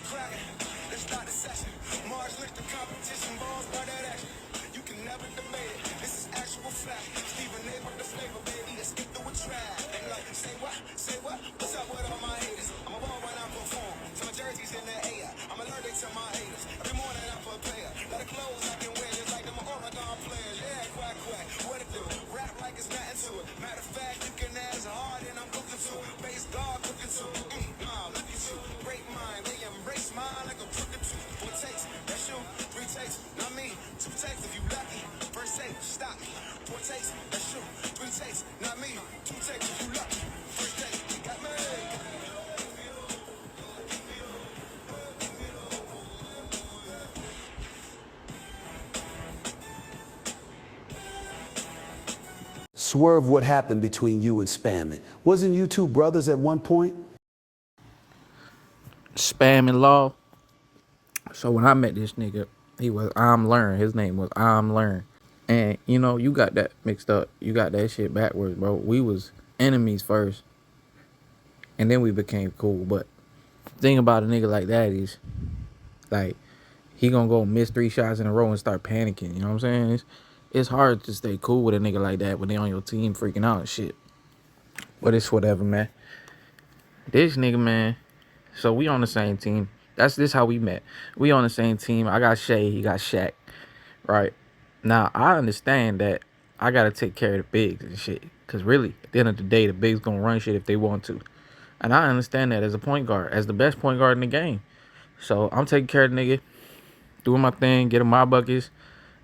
cracking. Let's start the session. Mars lift the competition, balls by that action. You can never debate it. This is actual fact. Stephen A. with the flavor, baby. Let's get through a track. They be like, say what? Say what? What's up with all my haters? I'm a ball when I perform. So my jersey's in the air. I'm allergic to my haters. Every morning I put player. Let the clothes I can wear just like them Oregon players. Yeah, quack, quack. What it do? Rap like it's nothing to it. Matter of fact, you can ask hard and I'm cooking too. Base dog cooking too. Look at you. Great mind. They embrace mine like a crooked tooth. 4 takes. That's you. 3 takes. Not me. 2 takes if you lucky. First take. Stop me. 4 takes. That's you. 3 takes. Not me. 2 takes if you lucky. First take. You got me. Swerve, what happened between you and Spamming? Wasn't you two brothers at one point? Spamming Law. So when I met this nigga, he was I'm Learn. His name was I'm Learn. And you know, you got that mixed up. You got that shit backwards, bro. We was enemies first. And then we became cool. But the thing about a nigga like that is, like, he gonna go miss 3 shots in a row and start panicking. You know what I'm saying? It's hard to stay cool with a nigga like that when they on your team freaking out and shit. But it's whatever, man. This nigga, man. So we on the same team. This how we met. We on the same team. I got Shay. He got Shaq. Right? Now, I understand that I got to take care of the bigs and shit. Because really, at the end of the day, the bigs going to run shit if they want to. And I understand that as a point guard. As the best point guard in the game. So I'm taking care of the nigga. Doing my thing. Getting my buckets.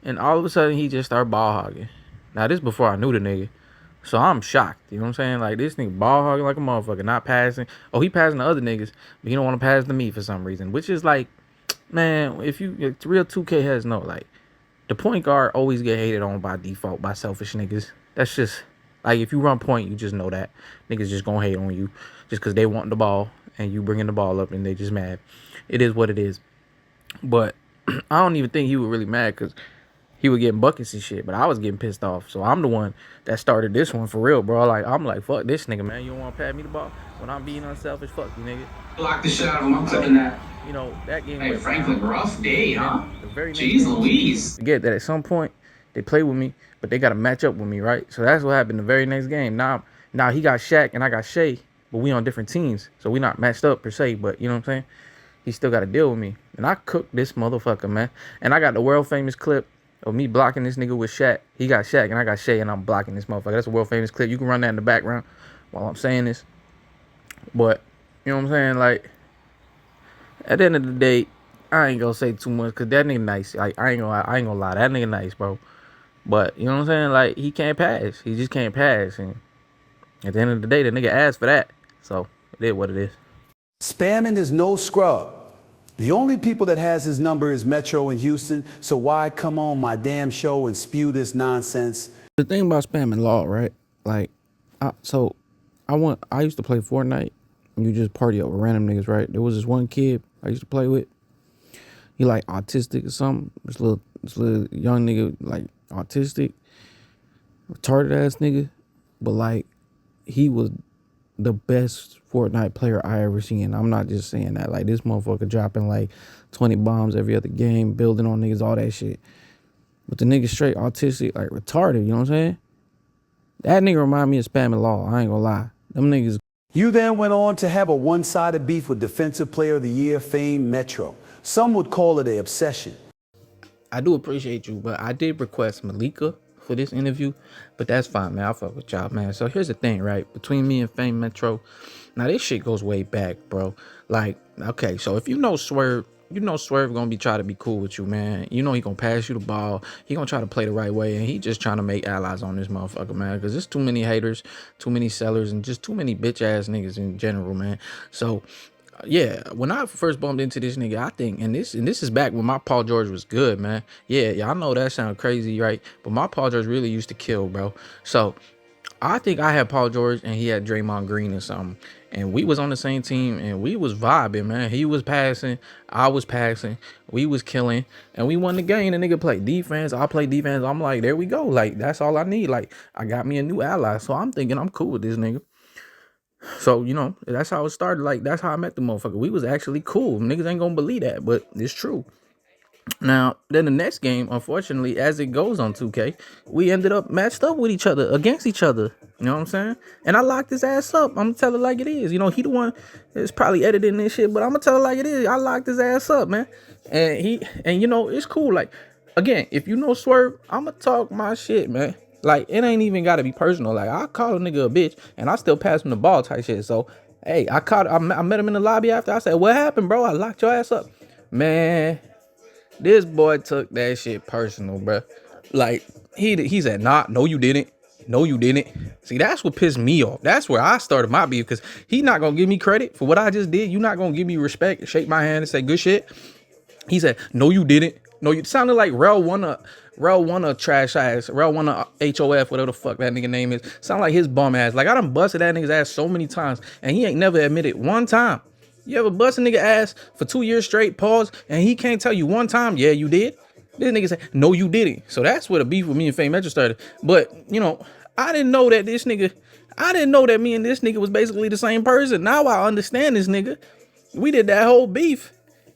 And all of a sudden, he just started ball hogging. Now, this before I knew the nigga. So I'm shocked. You know what I'm saying? Like, this nigga ball hogging like a motherfucker. Not passing. Oh, he passing to other niggas. But he don't want to pass to me for some reason. Which is like, man, if real 2K has no, like, the point guard always get hated on by default by selfish niggas. That's just, like, if you run point, you just know that. Niggas just gonna hate on you. Just because they want the ball. And you bringing the ball up and they just mad. It is what it is. But I don't even think he was really mad because he was getting buckets and shit, but I was getting pissed off. So I'm the one that started this one for real, bro. Like, I'm like, fuck this nigga, man. You don't want to pass me the ball? When I'm being unselfish, fuck you, nigga. Block the shit out of him. I'm clipping that. You know, that game. Hey, Franklin, rough day, huh? The very next Jeez game, Louise. Get that at some point, they play with me, but they got to match up with me, right? So that's what happened the very next game. Now he got Shaq and I got Shay, but we on different teams. So we not matched up per se, but you know what I'm saying? He still got to deal with me. And I cooked this motherfucker, man. And I got the world famous clip of me blocking this nigga with Shaq. He got Shaq and I got Shay and I'm blocking this motherfucker. That's a world famous clip. You can run that in the background while I'm saying this. But, you know what I'm saying? Like, at the end of the day, I ain't gonna say too much because that nigga nice. Like, I ain't gonna lie. That nigga nice, bro. But, you know what I'm saying? Like, he can't pass. He just can't pass. And at the end of the day, the nigga asked for that. So, it is what it is. Spamming is no scrub. The only people that has his number is Metro in Houston, so why come on my damn show and spew this nonsense? The thing about Spamming Law, right? Like, I used to play Fortnite, and you just party up with random niggas, right? There was this one kid I used to play with. He like autistic or something. This little young nigga, like autistic, retarded ass nigga. But like, he was the best Fortnite player I ever seen. I'm not just saying that. Like, this motherfucker dropping like 20 bombs every other game, building on niggas, all that shit. But the nigga straight autistic, like retarded, you know what I'm saying? That nigga remind me of Spamming Law, I ain't gonna lie. Them niggas. You then went on to have a one-sided beef with Defensive Player of the Year fame Metro. Some would call it an obsession. I do appreciate you, but I did request Malika for this interview, but that's fine, man. I fuck with y'all, man. So here's the thing, right? Between me and Fame Metro, now this shit goes way back, bro. Like, okay, so if you know Swerve, you know Swerve gonna be trying to be cool with you, man. You know he gonna pass you the ball. He gonna try to play the right way, and he just trying to make allies on this motherfucker, man. Because there's too many haters, too many sellers, and just too many bitch ass niggas in general, man. So yeah, when I first bumped into this nigga, I think, and this is back when my Paul George was good, man. Yeah, y'all know that sound crazy, right? But my Paul George really used to kill, bro. So I think I had Paul George and he had Draymond Green or something. And we was on the same team and we was vibing, man. He was passing, I was passing, we was killing, and we won the game. The nigga played defense, I played defense. I'm like, there we go. Like, that's all I need. Like, I got me a new ally. So I'm thinking I'm cool with this nigga. So, you know, that's how it started. Like, that's how I met the motherfucker. We was actually cool. Niggas ain't gonna believe that, but it's true. Now, then the next game, unfortunately, as it goes on 2K, we ended up matched up with each other, against each other. You know what I'm saying? And I locked his ass up. I'm gonna tell it like it is. You know, he the one that's probably editing this shit, but I'm gonna tell it like it is. I locked his ass up, man. And you know, it's cool. Like, again, if you know Swerve, I'm gonna talk my shit, man. Like, it ain't even gotta be personal. Like, I call a nigga a bitch and I still pass him the ball type shit. So, hey, I met him in the lobby after. I said, what happened, bro? I locked your ass up. Man, this boy took that shit personal, bro. Like, he said, nah, no, you didn't. No, you didn't. See, that's what pissed me off. That's where I started my beef, because he not gonna give me credit for what I just did. You not gonna give me respect, shake my hand and say good shit. He said, no, you didn't. No, you sounded like Rel wanna trash ass, Rel wanna HOF, whatever the fuck that nigga name is. Sound like his bum ass. Like, I done busted that nigga's ass so many times, and he ain't never admitted one time. You ever bust a nigga ass for 2 years straight, pause, and he can't tell you one time, yeah, you did? This nigga said, no, you didn't. So that's where the beef with me and Fame Metro started. But, you know, I didn't know that me and this nigga was basically the same person. Now I understand this nigga. We did that whole beef,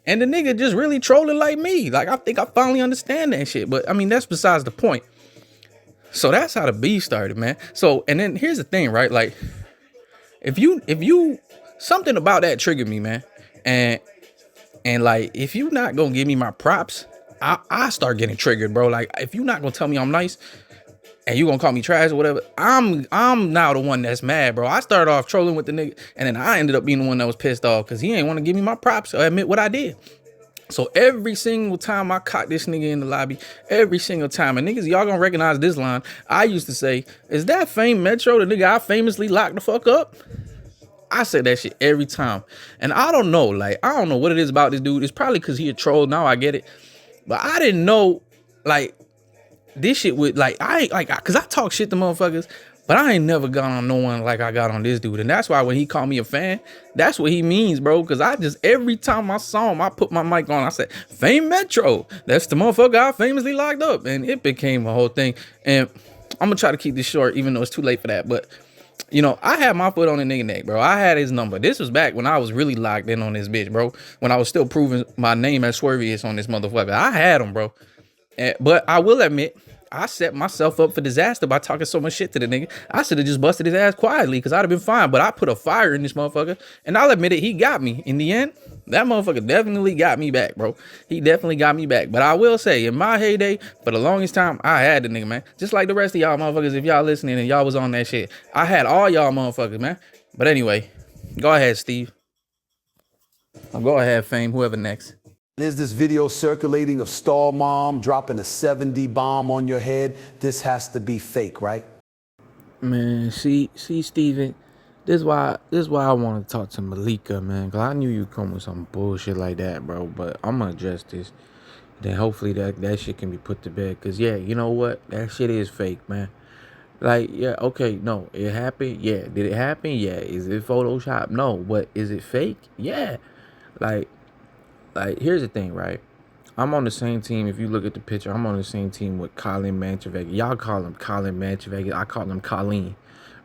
and the nigga just really trolling like me. Like, I think I finally understand that shit. But, I mean, that's besides the point. So that's how the beef started, man. So, and then here's the thing, right? Like, if you something about that triggered me, man. And like, if you not gonna give me my props, I start getting triggered, bro. Like, if you not gonna tell me I'm nice and you gonna call me trash or whatever, I'm now the one that's mad, bro. I started off trolling with the nigga, and then I ended up being the one that was pissed off because he ain't want to give me my props or admit what I did. So every single time I caught this nigga in the lobby, every single time, and niggas, y'all gonna recognize this line. I used to say, is that Fame Metro, the nigga I famously locked the fuck up? I say that shit every time. And I don't know, like, I don't know what it is about this dude. It's probably because he a troll. Now I get it. But I didn't know, like, this shit would, like, I ain't, like, because I talk shit to motherfuckers, but I ain't never got on no one like I got on this dude. And that's why when he called me a fan, that's what he means, bro. Because I just, every time I saw him, I put my mic on. I said, Fame Metro. That's the motherfucker I famously locked up. And it became a whole thing. And I'm going to try to keep this short, even though it's too late for that. But, you know, I had my foot on the nigga neck, bro. I had his number. This was back when I was really locked in on this bitch, bro. When I was still proving my name as Swervious on this motherfucker. I had him, bro. But I will admit, I set myself up for disaster by talking so much shit to the nigga. I should have just busted his ass quietly because I'd have been fine. But I put a fire in this motherfucker. And I'll admit it, he got me. In the end, that motherfucker definitely got me back, bro. He definitely got me back. But I will say, in my heyday, for the longest time, I had the nigga, man. Just like the rest of y'all motherfuckers, if y'all listening and y'all was on that shit. I had all y'all motherfuckers, man. But anyway, go ahead, Steve. Go ahead, Fame, whoever next. There's this video circulating of Star Mom dropping a 70 bomb on your head. This has to be fake, right? Man, see, Steven, this is why I want to talk to Malika, man. Cause I knew you'd come with some bullshit like that, bro. But I'm gonna address this. Then hopefully that shit can be put to bed. Cause yeah, you know what? That shit is fake, man. Like, yeah, okay, no, it happened. Yeah, did it happen? Yeah. Is it Photoshop? No, but is it fake? Yeah. Like, here's the thing, right? I'm on the same team. If you look at the picture, I'm on the same team with Collin Manchevega. Y'all call him Collin Manchevega. I call him Collin,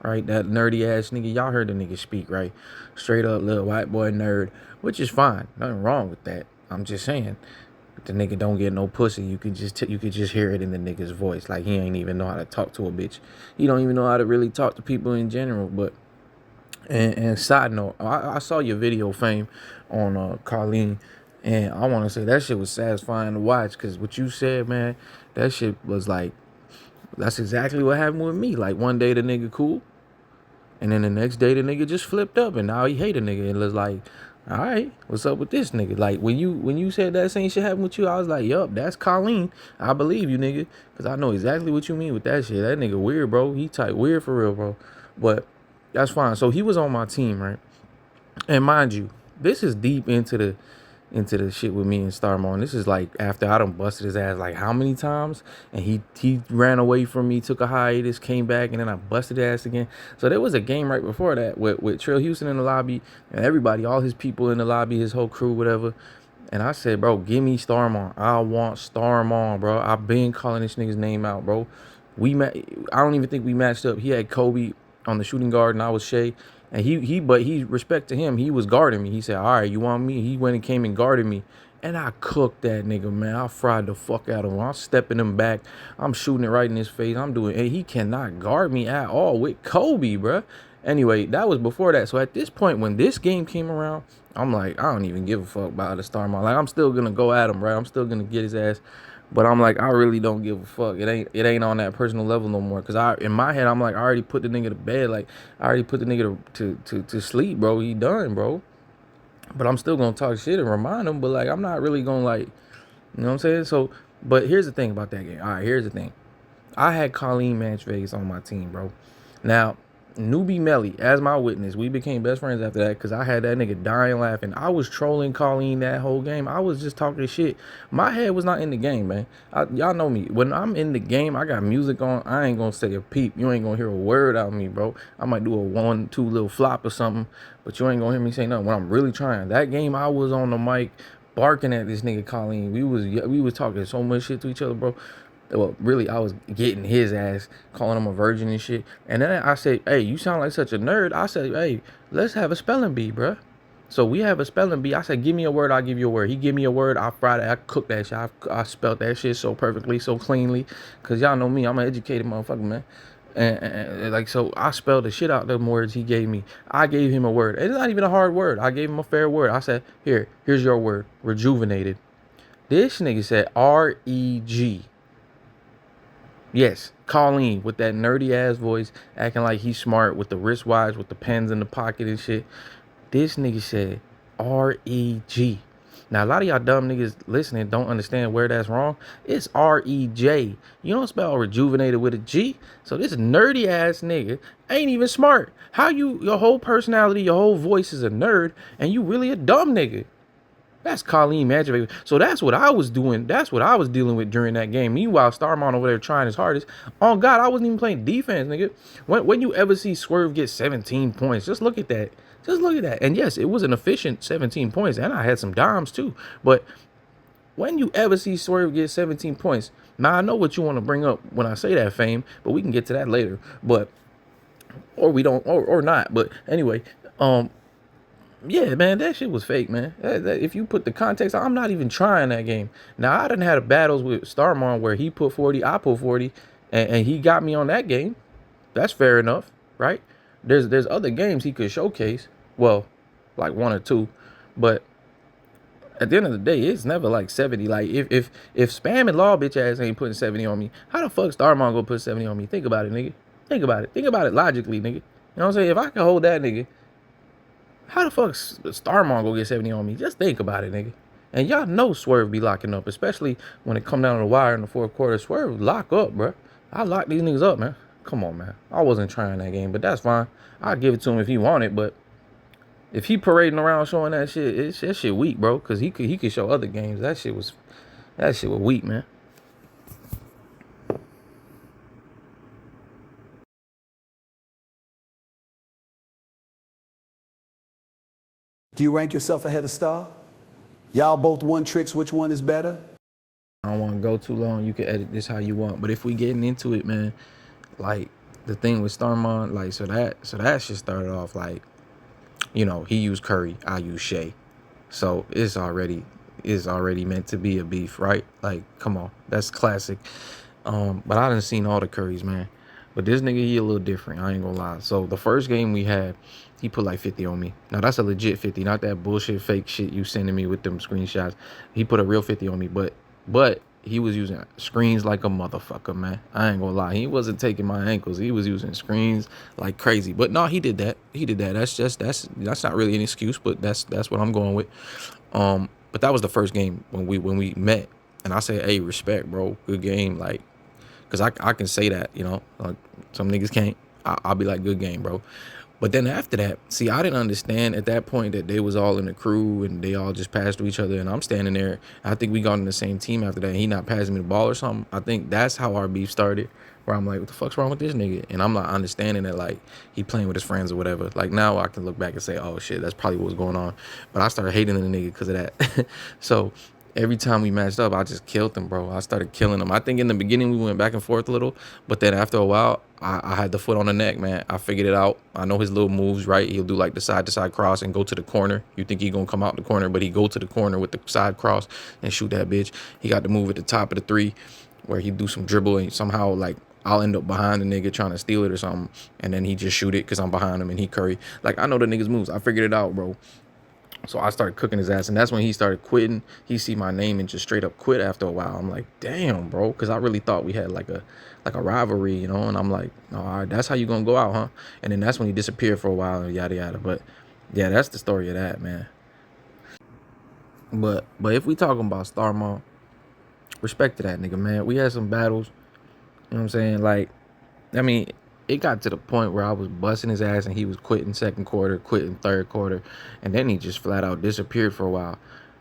right? That nerdy ass nigga. Y'all heard the nigga speak, right? Straight up little white boy nerd, which is fine. Nothing wrong with that. I'm just saying, the nigga don't get no pussy. You could just hear it in the nigga's voice. Like, he ain't even know how to talk to a bitch. He don't even know how to really talk to people in general. But and side note, I saw your video, Fame, on Collin. And I want to say that shit was satisfying to watch, because what you said, man, that shit was like, that's exactly what happened with me. Like, one day the nigga cool, and then the next day the nigga just flipped up, and now he hate a nigga. And was like, all right, what's up with this nigga? Like, when you said that same shit happened with you, I was like, yup, that's Collin. I believe you, nigga, because I know exactly what you mean with that shit. That nigga weird, bro. He type weird for real, bro. But that's fine. So he was on my team, right? And mind you, this is deep into the shit with me and Starmon. This is like after I done busted his ass like how many times, and he ran away from me, took a hiatus, came back, and then I busted his ass again. So there was a game right before that with Trill Houston in the lobby and everybody, all his people in the lobby, his whole crew, whatever. And I said, bro, give me Starmon. I want Starmon, bro. I've been calling this nigga's name out, bro. I don't even think we matched up. He had Kobe on the shooting guard, and I was Shea. And but he respect to him, he was guarding me. He said, all right, you want me? He went and came and guarded me. And I cooked that nigga, man. I fried the fuck out of him. I'm stepping him back. I'm shooting it right in his face. And he cannot guard me at all with Kobe, bruh. Anyway, that was before that. So at this point, when this game came around, I'm like, I don't even give a fuck about the star. Like, I'm still gonna go at him, right? I'm still gonna get his ass. But I'm like, I really don't give a fuck. It ain't on that personal level no more. Cause in my head, I'm like, I already put the nigga to bed. Like, I already put the nigga to sleep, bro. He done, bro. But I'm still gonna talk shit and remind him. But like, I'm not really gonna like, you know what I'm saying? So, but here's the thing about that game. All right, here's the thing. I had Collin Match Vegas on my team, bro. Now, Newbie Melly, as my witness, we became best friends after that because I had that nigga dying laughing. I was trolling Collin that whole game. I was just talking shit. My head was not in the game, man. Y'all know me. When I'm in the game, I got music on. I ain't gonna say a peep. You ain't gonna hear a word out of me, bro. I might do a 1-2 little flop or something, but you ain't gonna hear me say nothing when I'm really trying. That game, I was on the mic barking at this nigga Collin. We was talking so much shit to each other, bro. Well, really, I was getting his ass, calling him a virgin and shit. And then I said, hey, you sound like such a nerd. I said, hey, let's have a spelling bee, bruh. So we have a spelling bee. I said, give me a word, I'll give you a word. He give me a word, I fried it, I cooked that shit. I spelled that shit so perfectly, so cleanly. Because y'all know me, I'm an educated motherfucker, man. And like, so I spelled the shit out them words he gave me. I gave him a word. It's not even a hard word. I gave him a fair word. I said, here's your word, rejuvenated. This nigga said R-E-G. Yes, Collin with that nerdy ass voice, acting like he's smart with the wristwatch, with the pens in the pocket and shit. This nigga said R-E-G. Now, a lot of y'all dumb niggas listening don't understand where that's wrong. It's R-E-J. You don't spell rejuvenated with a G. So this nerdy ass nigga ain't even smart. How your whole personality, your whole voice is a nerd, and you really a dumb nigga. That's Collin Magic, baby. So that's what I was doing. That's what I was dealing with during that game. Meanwhile, Starmon over there trying his hardest. Oh, God, I wasn't even playing defense, nigga. When you ever see Swerve get 17 points, just look at that. Just look at that. And yes, it was an efficient 17 points, and I had some dimes too. But when you ever see Swerve get 17 points, now I know what you want to bring up when I say that, Fame, but we can get to that later. But, or we don't, or not. But anyway, yeah, man, that shit was fake, man. If you put the context, I'm not even trying that game. Now, I done had battles with Starmon where he put 40, I put 40, and he got me on that game. That's fair enough, right? There's other games he could showcase. Well, like 1 or 2. But at the end of the day, it's never like 70. Like, if Spam and Law bitch ass ain't putting 70 on me, how the fuck Starmon gonna put 70 on me? Think about it, nigga. Think about it. Think about it logically, nigga. You know what I'm saying? If I can hold that nigga, how the fuck Starmon go get 70 on me? Just think about it, nigga. And y'all know Swerve be locking up, especially when it come down to the wire in the fourth quarter. Swerve lock up, bro. I lock these niggas up, man. Come on, man. I wasn't trying that game, but that's fine. I'll give it to him if he wanted, but if he parading around showing that shit, that shit weak, bro. Cause he could show other games. That shit was weak, man. Do you rank yourself ahead of Star? Y'all both won tricks. Which one is better? I don't want to go too long. You can edit this how you want. But if we getting into it, man, like the thing with Starmon, like so that shit started off like, you know, he used Curry, I use Shea. So it's already meant to be a beef, right? Like, come on. That's classic. But I done seen all the Currys, man. But this nigga, he a little different. I ain't gonna lie. So the first game we had, he put like 50 on me. Now that's a legit 50, not that bullshit fake shit you sending me with them screenshots. He put a real 50 on me, but he was using screens like a motherfucker, man. I ain't gonna lie. He wasn't taking my ankles. He was using screens like crazy. But no, he did that. That's not really an excuse, but that's what I'm going with. But that was the first game when we met, and I said, hey, respect, bro, good game, like, cause I can say that, you know, like some niggas can't. I'll be like, good game, bro. But then after that, see, I didn't understand at that point that they was all in the crew and they all just passed to each other. And I'm standing there. I think we got in the same team after that. And he not passing me the ball or something. I think that's how our beef started, where I'm like, what the fuck's wrong with this nigga? And I'm not understanding that, like, he playing with his friends or whatever. Like, now I can look back and say, oh, shit, that's probably what was going on. But I started hating the nigga because of that. So Every time we matched up, I just killed him, bro. I started killing him. I think in the beginning we went back and forth a little, but then after a while, I had the foot on the neck, man. I figured it out. I know his little moves, right? He'll do like the side-to-side cross and go to the corner. You think he gonna come out the corner, but he go to the corner with the side cross and shoot that bitch. He got the move at the top of the three where he do some dribble and somehow like I'll end up behind the nigga trying to steal it or something, and then he just shoot it because I'm behind him and he curry. Like, I know the nigga's moves. I figured it out, bro. So I started cooking his ass, and that's when he started quitting. He see my name and just straight up quit after a while. I'm like, damn, bro, because I really thought we had like a rivalry, you know. And I'm like, all right, that's how you gonna go out, huh? And then that's when he disappeared for a while and yada yada. But yeah, that's the story of that, man. But if we talking about Star Mom, respect to that nigga, man. We had some battles. You know what I'm saying? Like, I mean, it got to the point where I was busting his ass and he was quitting second quarter, quitting third quarter, and then he just flat out disappeared for a while.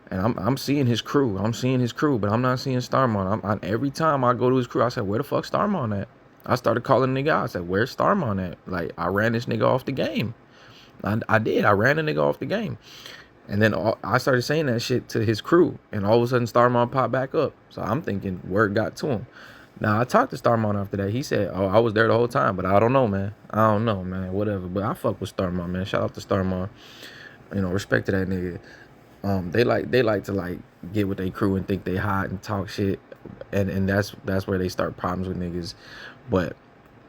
And I'm seeing his crew. I'm seeing his crew, but I'm not seeing Starmon. Every time I go to his crew, I said, where the fuck Starmon at? I started calling the nigga out. I said, where's Starmon at? Like, I ran this nigga off the game. I did. I ran the nigga off the game. And then I started saying that shit to his crew, and all of a sudden Starmon popped back up. So I'm thinking word got to him. Now, I talked to Starmon after that. He said, oh, I was there the whole time, but I don't know, man. I don't know, man. Whatever. But I fuck with Starmon, man. Shout out to Starmon. You know, respect to that nigga. They like to like get with their crew and think they hot and talk shit, and that's where they start problems with niggas. But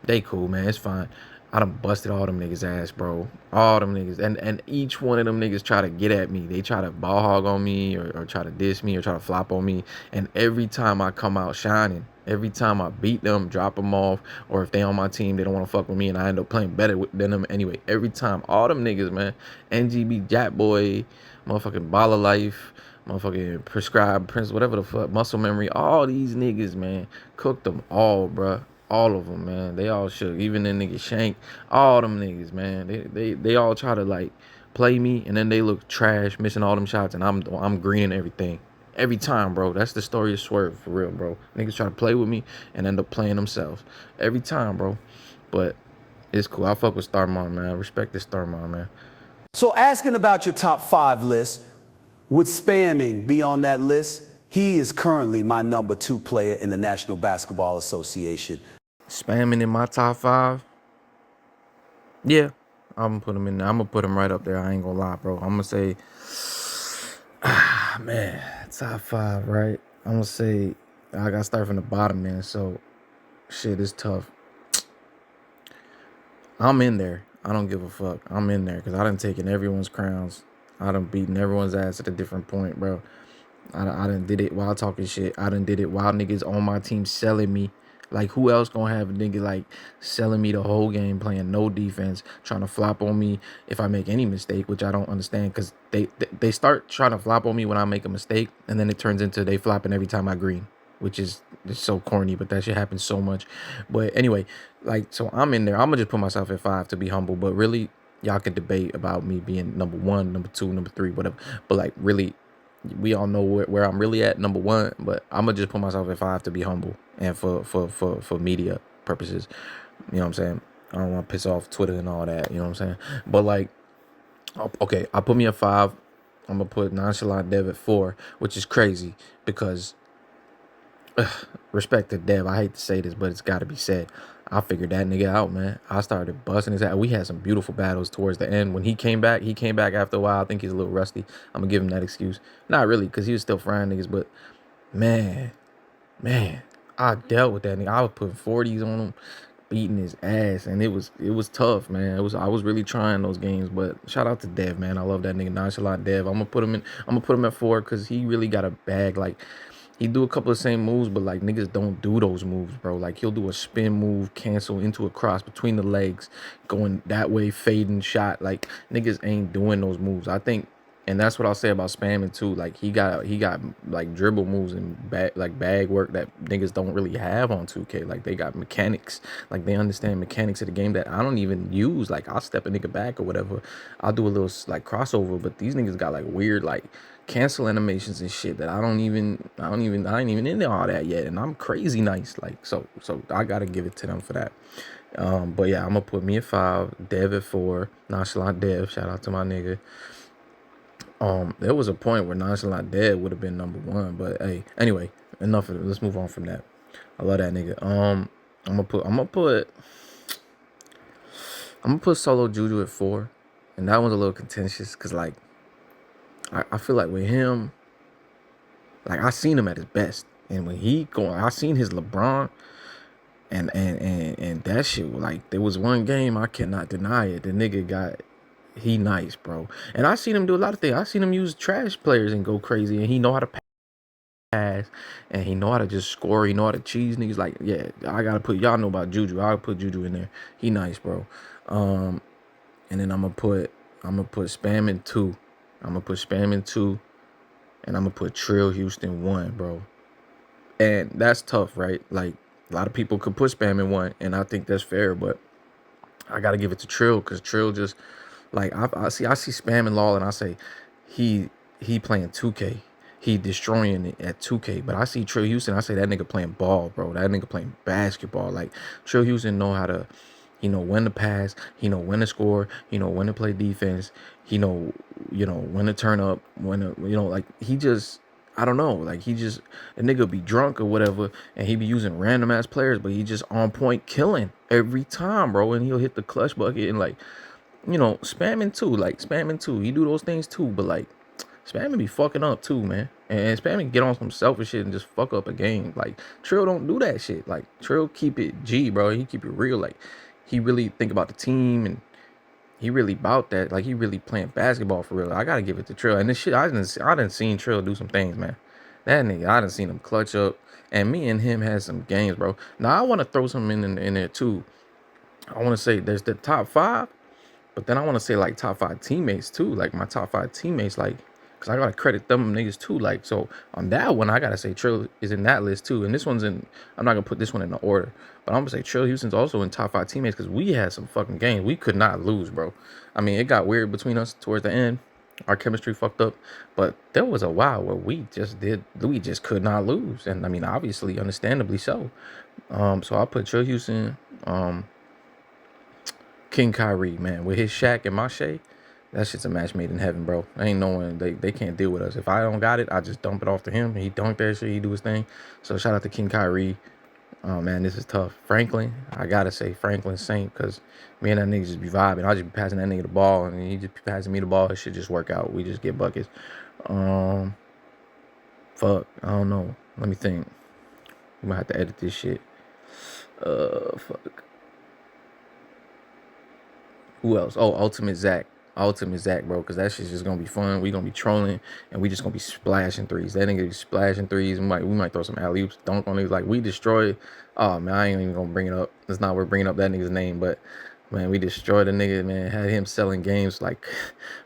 they cool, man. It's fine. I done busted all them niggas ass, bro. All them niggas. And each one of them niggas try to get at me. They try to ball hog on me or try to diss me or try to flop on me. And every time I come out shining, every time I beat them, drop them off, or if they on my team, they don't want to fuck with me and I end up playing better than them anyway. Every time, all them niggas, man. NGB, Jack Boy, motherfucking Baller Life, motherfucking Prescribed Prince, whatever the fuck, Muscle Memory, all these niggas, man, cooked them all, bruh. All of them, man. They all shook. Even the nigga Shank. All them niggas, man. They all try to like play me, and then they look trash, missing all them shots, and I'm greening everything. Every time, bro. That's the story of Swerve, for real, bro. Niggas try to play with me and end up playing themselves. Every time, bro. But it's cool. I fuck with Starmon, man. Respect this Starmon, man. So asking about your top 5 list, would spamming be on that list? He is currently my number 2 player in the National Basketball Association. Spamming in my top 5? Yeah. I'm gonna put him in there. I'm gonna put him right up there. I ain't gonna lie, bro. I'm gonna say, man, top 5, right? I'm gonna say, I gotta start from the bottom, man. So, shit is tough. I'm in there. I don't give a fuck. I'm in there because I done taken everyone's crowns. I done beaten everyone's ass at a different point, bro. I done did it while talking shit. I done did it while niggas on my team selling me. Like, who else gonna have a nigga like selling me the whole game, playing no defense, trying to flop on me if I make any mistake, which I don't understand, because they start trying to flop on me when I make a mistake, and then it turns into they flopping every time I green, which is it's so corny, but that shit happens so much. But anyway, like, so I'm in there. I'm gonna just put myself at 5 to be humble, but really, y'all can debate about me being number 1, number 2, number 3, whatever. But like, really, we all know where I'm really at, number 1, but I'm gonna just put myself at 5 to be humble and for media purposes. You know what I'm saying? I don't want to piss off Twitter and all that. You know what I'm saying? But like, okay, I put me at 5. I'm gonna put Nonchalant Dev at 4, which is crazy because respect to Dev. I hate to say this, but it's got to be said. I figured that nigga out, man. I started busting his ass. We had some beautiful battles towards the end. When he came back after a while. I think he's a little rusty. I'm going to give him that excuse. Not really, because he was still frying niggas, but man, I dealt with that nigga. I was putting 40s on him, beating his ass, and it was tough, man. I was really trying those games, but shout out to Dev, man. I love that nigga, Nonchalant Dev. I'm gonna put him at 4 because he really got a bag. Like, he do a couple of same moves, but like, niggas don't do those moves, bro. Like, he'll do a spin move, cancel into a cross between the legs, going that way, fading shot. Like, niggas ain't doing those moves. I think, and that's what I'll say about spamming too. Like, he got like dribble moves and bag work that niggas don't really have on 2K. Like, they got mechanics. Like, they understand mechanics of the game that I don't even use. Like, I'll step a nigga back or whatever. I'll do a little like crossover, but these niggas got like weird like cancel animations and shit that I ain't even into all that yet, and I'm crazy nice. Like, so I gotta give it to them for that. But yeah, I'm gonna put me at 5, Dev at 4, Nonchalant Dev, shout out to my nigga. There was a point where Nonchalant Dead would have been #1, but hey, anyway, enough of it. Let's move on from that. I love that nigga. I'm gonna put Solo Juju at 4, and that one's a little contentious because like I feel like with him, like I seen him at his best, and when he going, I seen his LeBron, and that shit. Like there was one game I cannot deny it. The nigga he nice, bro. And I seen him do a lot of things. I seen him use trash players and go crazy, and he know how to pass, and he know how to just score. He know how to cheese niggas. Like, yeah, I gotta put, y'all know about Juju. I'll put Juju in there. He nice, bro. And then I'm gonna put Spam in 2. I'm gonna put Spam in 2, and I'm gonna put Trill Houston 1, bro. And that's tough, right? Like a lot of people could put Spam in 1, and I think that's fair, but I gotta give it to Trill because Trill just like I see Spam and Law, and I say he playing 2K. He destroying it at 2K. But I see Trill Houston, I say that nigga playing ball, bro. That nigga playing basketball. Like Trill Houston know how to, he know when to pass, he know when to score, he know when to play defense, he know, when to turn up, when to, like he just, I don't know, like he just, a nigga be drunk or whatever, and he be using random ass players, but he just on point killing every time, bro. And he'll hit the clutch bucket and like, spamming too. He do those things too, but like spamming be fucking up too, man. And spamming get on some selfish shit and just fuck up a game. Like Trill don't do that shit. Like Trill keep it G, bro. He keep it real. Like he really think about the team, and he really about that. Like he really playing basketball for real. I gotta give it to Trill. And this shit, I done seen Trill do some things, man. That nigga, I done seen him clutch up. And me and him had some games, bro. Now I want to throw something in there too. I want to say there's the top 5. But then I want to say like top 5 teammates too, like my top 5 teammates, like, cause I gotta credit them niggas too. Like, so on that one, I gotta say Trill is in that list too. And this one's in, I'm not gonna put this one in the order, but I'm gonna say Trill Houston's also in top 5 teammates because we had some fucking games we could not lose, bro. I mean, it got weird between us towards the end. Our chemistry fucked up, but there was a while where we just could not lose, and I mean, obviously, understandably so. So I put Trill Houston, King Kyrie, man, with his Shaq and my Shea, that shit's a match made in heaven, bro. Ain't no one, they can't deal with us. If I don't got it, I just dump it off to him. He dunked that shit, he do his thing. So shout out to King Kyrie. Oh man, this is tough. Franklin, I gotta say Franklin Saint, because me and that nigga just be vibing. I just be passing that nigga the ball, and he just be passing me the ball. It should just work out. We just get buckets. Fuck, I don't know. Let me think. We might have to edit this shit. Fuck. Who else? Oh, Ultimate Zach, bro, because that shit's just gonna be fun. We gonna be trolling, and we just gonna be splashing threes. That nigga be splashing threes. We might throw some alley oops, dunk on niggas. Like we destroyed. Oh man, I ain't even gonna bring it up. It's not worth bringing up that nigga's name, but man, we destroyed the nigga. Man, had him selling games like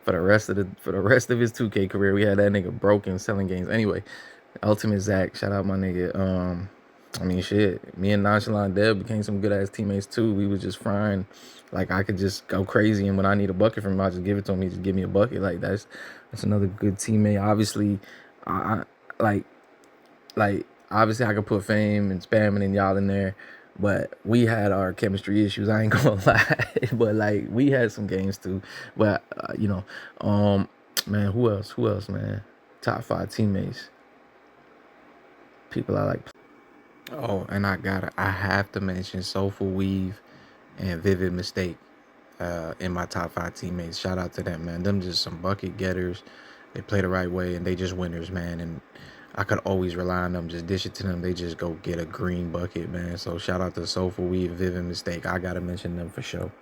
for the rest of his 2K career. We had that nigga broken selling games. Anyway, Ultimate Zach, shout out my nigga. I mean, shit, me and Nonchalant Deb became some good ass teammates too. We was just frying. Like I could just go crazy, and when I need a bucket from him, I just give it to him. He just give me a bucket. Like that's another good teammate. Obviously, I obviously I could put Fame and Spamming and y'all in there, but we had our chemistry issues. I ain't gonna lie, but like we had some games too. But man, who else, man? Top 5 teammates. People I like. Oh, and I have to mention Soulful Weave and Vivid Mistake in my top 5 teammates. Shout out to them, man. Them just some bucket getters. They play the right way, and they just winners, man. And I could always rely on them. Just dish it to them. They just go get a green bucket, man. So shout out to Soulful Weave, Vivid Mistake. I got to mention them for sure.